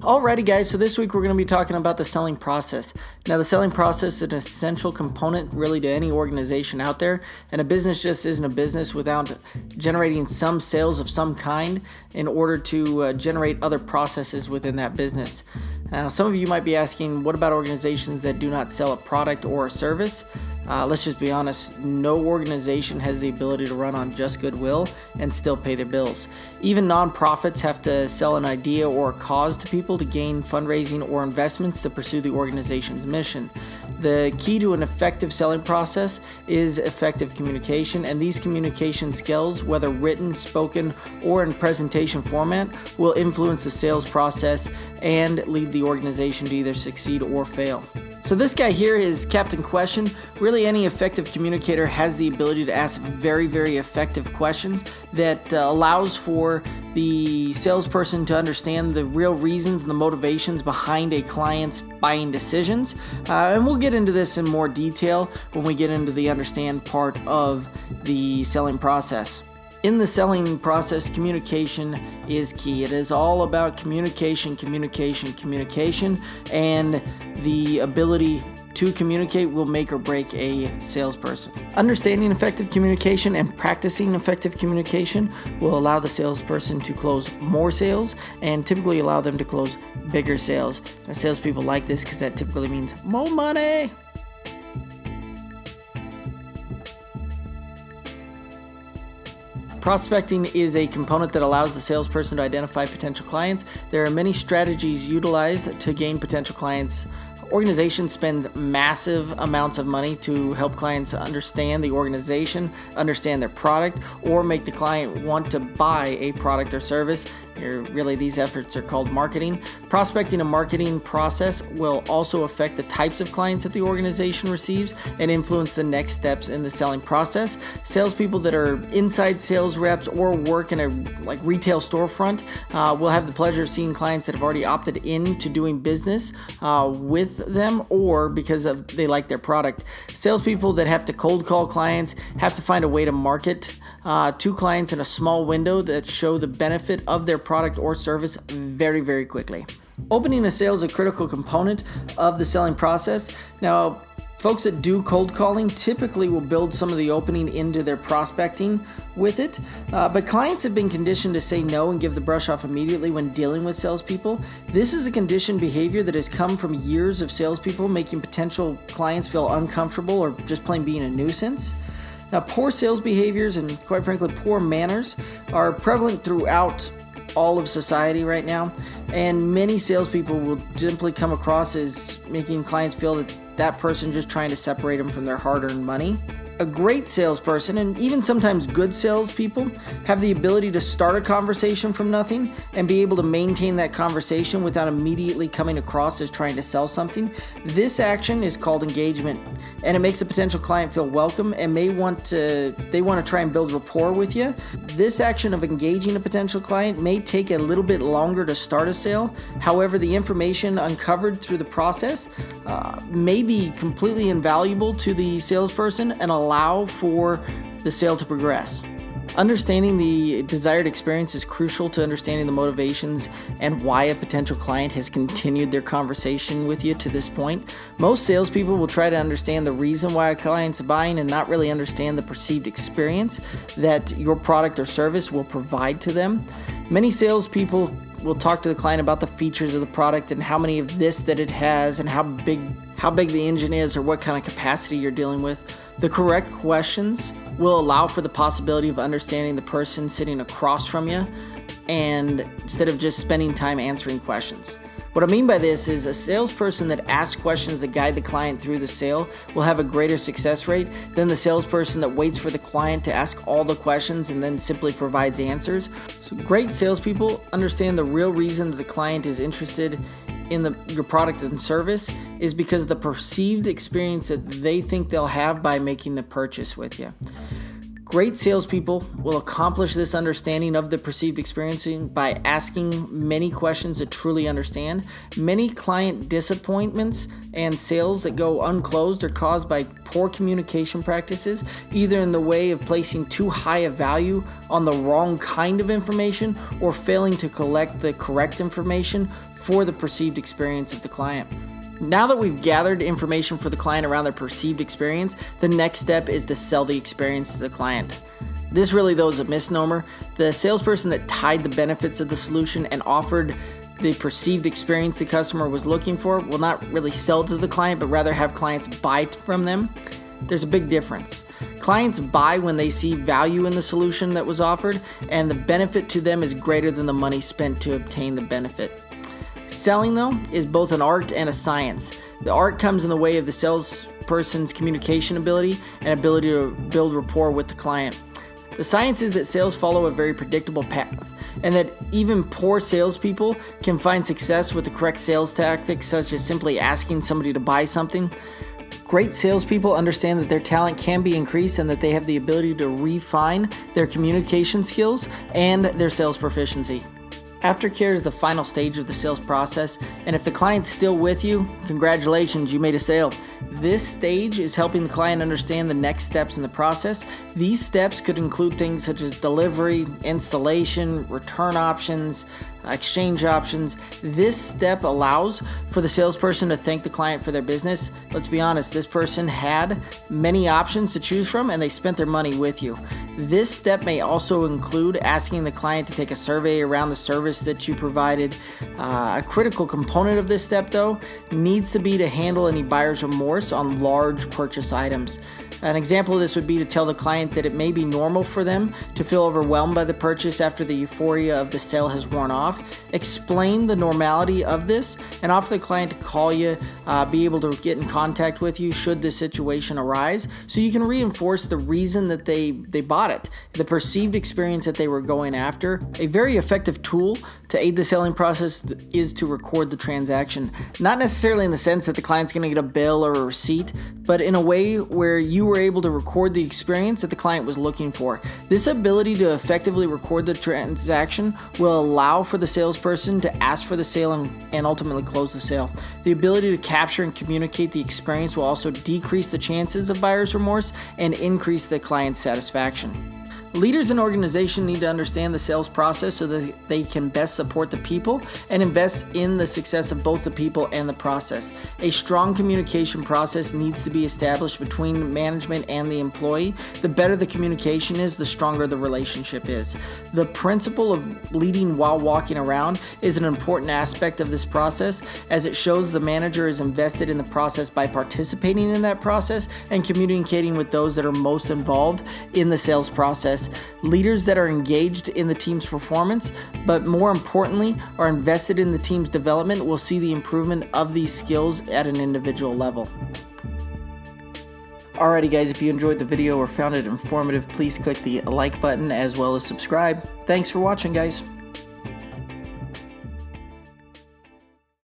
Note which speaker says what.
Speaker 1: Alrighty guys, so this week we're going to be talking about the selling process. Now the selling process is an essential component really to any organization out there, and a business just isn't a business without generating some sales of some kind in order to generate other processes within that business. Now some of you might be asking, what about organizations that do not sell a product or a service? Let's just be honest, no organization has the ability to run on just goodwill and still pay their bills. Even nonprofits have to sell an idea or a cause to people to gain fundraising or investments to pursue the organization's mission. The key to an effective selling process is effective communication, and these communication skills, whether written, spoken, or in presentation format, will influence the sales process and lead the organization to either succeed or fail. So this guy here is Captain Question. Really, any effective communicator has the ability to ask very, very effective questions that allows for the salesperson to understand the real reasons and the motivations behind a client's buying decisions. And we'll get into this in more detail when we get into the understand part of the selling process. In the selling process, communication is key. It is all about communication, and the ability to communicate will make or break a salesperson. Understanding effective communication and practicing effective communication will allow the salesperson to close more sales and typically allow them to close bigger sales. And salespeople like this because that typically means more money. Prospecting is a component that allows the salesperson to identify potential clients. There are many strategies utilized to gain potential clients. Organizations spend massive amounts of money to help clients understand the organization, understand their product, or make the client want to buy a product or service. Really, these efforts are called marketing. Prospecting and marketing process will also affect the types of clients that the organization receives and influence the next steps in the selling process. Salespeople that are inside sales reps or work in a retail storefront will have the pleasure of seeing clients that have already opted into doing business with them or because they like their product. Salespeople that have to cold call clients have to find a way to market to clients in a small window that show the benefit of their product or service very, very quickly. Opening a sale is a critical component of the selling process. Now, folks that do cold calling typically will build some of the opening into their prospecting with it, but clients have been conditioned to say no and give the brush off immediately when dealing with salespeople. This is a conditioned behavior that has come from years of salespeople making potential clients feel uncomfortable or just plain being a nuisance. Now, poor sales behaviors and quite frankly poor manners are prevalent throughout all of society right now, and many salespeople will simply come across as making clients feel that that person just trying to separate them from their hard-earned money. A great salesperson, and even sometimes good salespeople, have the ability to start a conversation from nothing and be able to maintain that conversation without immediately coming across as trying to sell something. This action is called engagement, and it makes a potential client feel welcome and they want to try and build rapport with you. This action of engaging a potential client may take a little bit longer to start a sale. However, the information uncovered through the process may be completely invaluable to the salesperson and allow for the sale to progress. Understanding the desired experience is crucial to understanding the motivations and why a potential client has continued their conversation with you to this point. Most salespeople will try to understand the reason why a client's buying and not really understand the perceived experience that your product or service will provide to them. Many salespeople will talk to the client about the features of the product and how many of this that it has and how big the engine is or what kind of capacity you're dealing with. The correct questions will allow for the possibility of understanding the person sitting across from you, and instead of just spending time answering questions. What I mean by this is a salesperson that asks questions that guide the client through the sale will have a greater success rate than the salesperson that waits for the client to ask all the questions and then simply provides answers. So great salespeople understand the real reason that the client is interested in your product and service is because of the perceived experience that they think they'll have by making the purchase with you. Great salespeople will accomplish this understanding of the perceived experiencing by asking many questions to truly understand. Many client disappointments and sales that go unclosed are caused by poor communication practices, either in the way of placing too high a value on the wrong kind of information or failing to collect the correct information for the perceived experience of the client. Now that we've gathered information for the client around their perceived experience, the next step is to sell the experience to the client. This really, though, is a misnomer. The salesperson that tied the benefits of the solution and offered the perceived experience the customer was looking for will not really sell to the client, but rather have clients buy from them. There's a big difference. Clients buy when they see value in the solution that was offered, and the benefit to them is greater than the money spent to obtain the benefit. Selling, though, is both an art and a science. The art comes in the way of the salesperson's communication ability and ability to build rapport with the client. The science is that sales follow a very predictable path, and that even poor salespeople can find success with the correct sales tactics, such as simply asking somebody to buy something. Great salespeople understand that their talent can be increased and that they have the ability to refine their communication skills and their sales proficiency. Aftercare is the final stage of the sales process, and if the client's still with you, congratulations, you made a sale. This stage is helping the client understand the next steps in the process. These steps could include things such as delivery, installation, return options, exchange options. This step allows for the salesperson to thank the client for their business. Let's be honest, this person had many options to choose from and they spent their money with you. This step may also include asking the client to take a survey around the service that you provided. A critical component of this step, though, needs to be to handle any buyer's remorse on large purchase items. An example of this would be to tell the client that it may be normal for them to feel overwhelmed by the purchase after the euphoria of the sale has worn off. Explain the normality of this and offer the client to call you, be able to get in contact with you should this situation arise, so you can reinforce the reason that they bought it, the perceived experience that they were going after. A very effective tool to aid the selling process is to record the transaction. Not necessarily in the sense that the client's going to get a bill or a receipt, but in a way where you were able to record the experience that the client was looking for. This ability to effectively record the transaction will allow for the salesperson to ask for the sale and ultimately close the sale. The ability to capture and communicate the experience will also decrease the chances of buyer's remorse and increase the client's satisfaction. Leaders in organizations need to understand the sales process so that they can best support the people and invest in the success of both the people and the process. A strong communication process needs to be established between management and the employee. The better the communication is, the stronger the relationship is. The principle of leading while walking around is an important aspect of this process, as it shows the manager is invested in the process by participating in that process and communicating with those that are most involved in the sales process. Leaders that are engaged in the team's performance, but more importantly, are invested in the team's development, will see the improvement of these skills at an individual level. Alrighty guys, if you enjoyed the video or found it informative, please click the like button as well as subscribe. Thanks for watching, guys.